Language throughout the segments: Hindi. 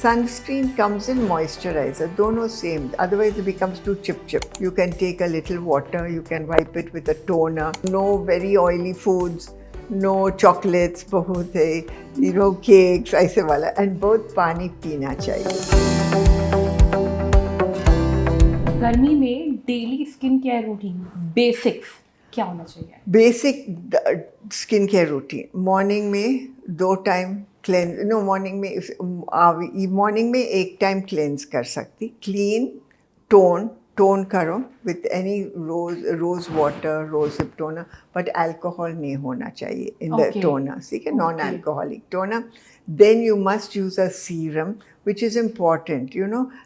sunscreen comes in moisturizer, दोनों same, otherwise it becomes too chip. You can take a little water, you can wipe it with a toner. No very oily foods, no chocolates बहुत है, cakes ऐसे वाला, and बहुत पानी पीना चाहिए. गर्मी में daily skin care routine basics क्या होना चाहिए? Basic skin care routine, morning में 2 टाइम क्लेंज, मॉर्निंग में 1 टाइम क्लेंज कर सकती, क्लीन टोन करो with any rose water, rosehip toner, but alcohol नहीं होना चाहिए इन द टोनर, ठीक है, non alcoholic toner. Then you must use a serum, which is important,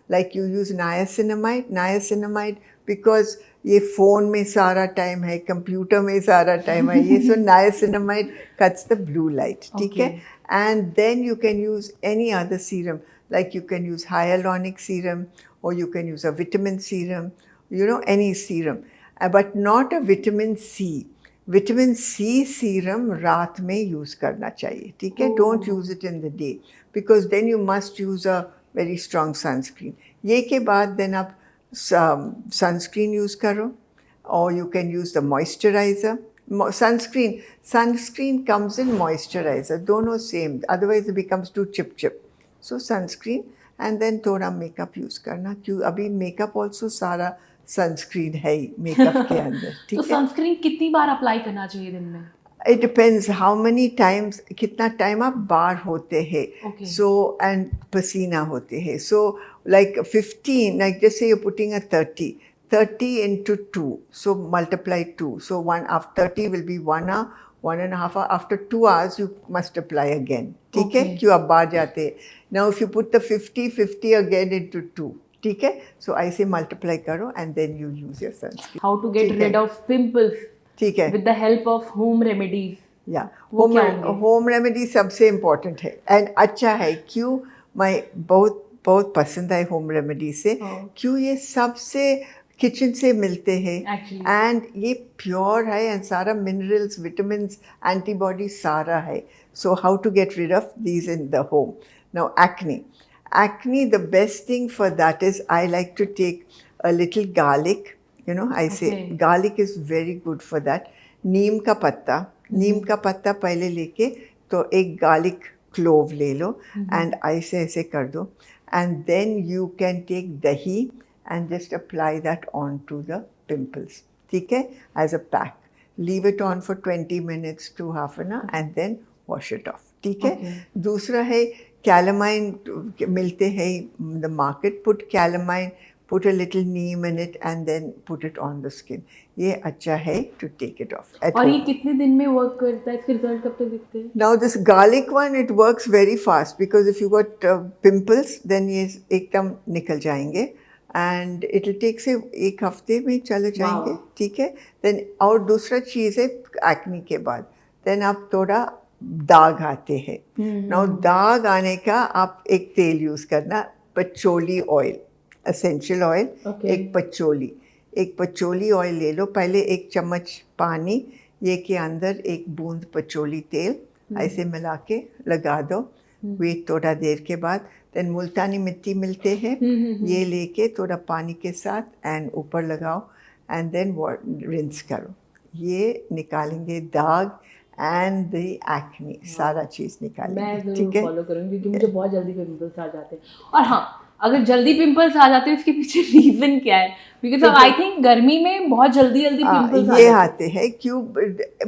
like you use niacinamide because ये फ़ोन में सारा टाइम है, कंप्यूटर में सारा टाइम है, ये सो niacinamide cuts the blue light, ठीक है. And then you can use any other serum, like you can use hyaluronic serum or you can use a vitamin serum, any serum, but not a vitamin C. Vitamin C serum रात में यूज़ करना चाहिए, ठीक है. Don't use it in the day because then you must use a very strong sunscreen. ये के बाद देन आप सनस्क्रीन यूज़ करो और you can use the moisturiser. Sunscreen comes in moisturiser, दोनों same, otherwise it becomes too cheap. So sunscreen and then थोड़ा मेकअप यूज़ करना, क्यों अभी मेकअप ऑल्सो सारा सनस्क्रीन है ही मेकअप के अंदर, ठीक है. तो सनस्क्रीन कितनी बार अप्लाई करना चाहिए दिन में? It depends how many times, कितना टाइम आप बाहर होते हैं, सो एंड पसीना होते हैं. सो लाइक 15, लाइक जैसे you putting a 30 into 2, so multiply 2, so 1 after 30 will be 1 hour, 1.5 hour. After 2 hours you must apply again, ठीक है, क्यों आप बाहर जाते हैं. Now if you put the 50 again into 2, ठीक है, सो ऐसे मल्टीप्लाई करो and then you use your sunscreen. How to get rid of pimples, ठीक है, with the help of home remedies. या होम रेमेडी सबसे इम्पोर्टेंट है एंड अच्छा है. क्यों मैं बहुत पसंद है होम रेमेडी से, क्यों ये सबसे किचन से मिलते हैं एंड ये प्योर है एंड सारा मिनरल्स, विटामिन्स, एंटीबॉडी सारा है. So how to get rid of these in the home. Now acne, the best thing for that is I like to take a little garlic, I say garlic is very good for that. नीम का पत्ता पहले लेके तो एक garlic clove ले लो and ऐसे कर दो, and then you can take dahi and just apply that onto the pimples, ठीक है, as a pack. Leave it on for 20 minutes to half an hour and then wash it off, ठीक है. दूसरा है calamine, मिलते हैं the market. Put calamine, put a little neem in it and then put it on the skin. ये अच्छा है to take it off. और ये कितने दिन में वर्क करता है, इसके रिजल्ट कब तक दिखते हैं? Now this garlic one, it works very fast because if you got pimples then ये एकदम निकल जाएंगे and it will take से 1 हफ्ते में चले जाएंगे, ठीक है. Then और दूसरा चीज़ है acne के बाद, then आप थोड़ा दाग आते हैं. नाउ दाग आने का आप एक तेल यूज़ करना, पचोली ऑयल, एसेंशियल ऑयल, एक पचोली ऑयल ले लो. पहले 1 चम्मच पानी, ये के अंदर 1 बूंद पचोली तेल ऐसे मिला के लगा दो. वेट थोड़ा देर के बाद देन मुल्तानी मिट्टी मिलते हैं, ये लेके थोड़ा पानी के साथ एंड ऊपर लगाओ एंड देन रिंस करो. ये निकालेंगे दाग एंड द एक्ने, सारा चीज़ निकालेंगे. मैं ज़रूर फॉलो करूँगी क्योंकि मुझे बहुत जल्दी पिंपल्स आ जाते हैं. और हाँ, अगर जल्दी पिंपल्स आ जाते हैं इसके पीछे रीज़न क्या है? बिकॉज आई थिंक गर्मी में बहुत जल्दी पिंपल्स ये आते हैं. क्यों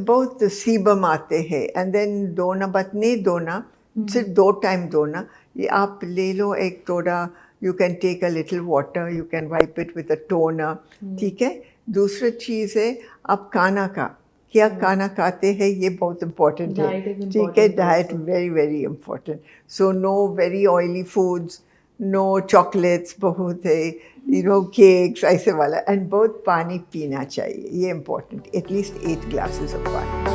बहुत सीबम आते हैं एंड देन धोना सिर्फ 2 टाइम धोना. ये आप ले लो एक थोड़ा, you can take a little water, you can wipe it with a toner, ठीक है. दूसरा चीज़ है आप खाना खाते हैं, ये बहुत इम्पोर्टेंट है, ठीक है. Diet very important. So no very oily foods, no chocolates बहुत है, केक्स ऐसे वाला, एंड बहुत पानी पीना चाहिए, ये important, at least 8 glasses of water.